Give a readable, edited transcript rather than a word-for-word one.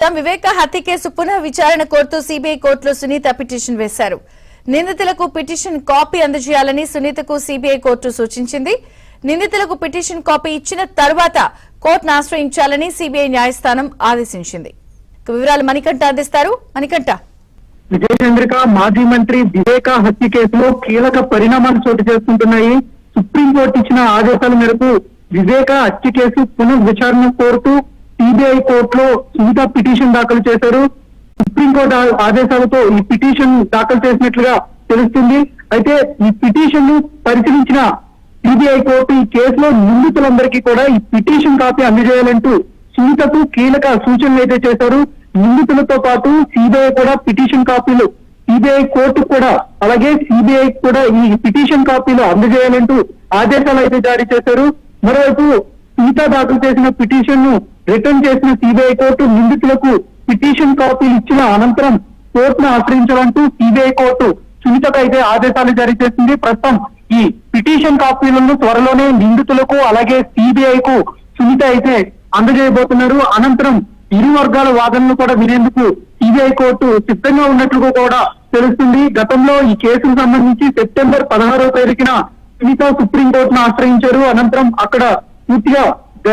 వివేక హత్య కేసు పునః విచారణ కోరుతూ సిబిఐ కోర్టులో సునీత పిటిషన్ వేశారు. నిందితులకు పిటిషన్ కాపీ అందజేయాలని సునీతకు సిబిఐ కోర్టు సూచించింది. నిందితులకు పిటిషన్ కాపీ ఇచ్చిన తర్వాత కోర్టును ఆశ్రయించాలని సిబిఐ న్యాయస్థానం ఆదేశించింది. వివరాలు మణికంఠ అందిస్తారు. మణికంఠ, విజయచంద్రిక మాజీ మంత్రి వివేక హత్య కేసులో కీలక పరిణామాలు చోటు చేసుకుంటున్నాయి. సుప్రీంకోర్టు ఇచ్చిన ఆదేశాల మేరకు వివేక హత్య కేసు పునః విచారణ కోరుతూ సిబిఐ కోర్టులో సునీత పిటిషన్ దాఖలు చేశారు. సుప్రీంకోర్టు ఆదేశాలతో ఈ పిటిషన్ దాఖలు చేసినట్లుగా తెలుస్తుంది. అయితే ఈ పిటిషన్ ను పరిశీలించిన సిబిఐ కోర్టు ఈ కేసులో నిందితులందరికీ కూడా ఈ పిటిషన్ కాపీ అందజేయాలంటూ సునీతకు కీలక సూచనలు అయితే చేశారు. నిందితులతో పాటు సిబిఐ కూడా పిటిషన్ కాపీలు సిబిఐ కోర్టు కూడా అలాగే సిబిఐ కూడా ఈ పిటిషన్ కాపీలు అందజేయాలంటూ ఆదేశాలు అయితే జారీ చేశారు. మరోవైపు సునీత దాఖలు చేసిన పిటిషన్ ను రిటర్న్ చేసిన సిబిఐ కోర్టు నిందితులకు పిటిషన్ కాపీలు ఇచ్చిన అనంతరం కోర్టును ఆశ్రయించాలంటూ సిబిఐ కోర్టు సునీతకు అయితే ఆదేశాలు జారీ చేసింది. ప్రస్తుతం ఈ పిటిషన్ కాపీలను త్వరలోనే నిందితులకు అలాగే సిబిఐకు సునీత అయితే అందజేయబోతున్నారు. అనంతరం ఇరు వర్గాల వాదనలు కూడా వినేందుకు సిబిఐ కోర్టు సిద్ధంగా ఉన్నట్లుగా కూడా తెలుస్తుంది. గతంలో ఈ కేసుకు సంబంధించి సెప్టెంబర్ 16వ తేదీన సునీత సుప్రీంకోర్టును ఆశ్రయించారు. అనంతరం అక్కడ పూర్తిగా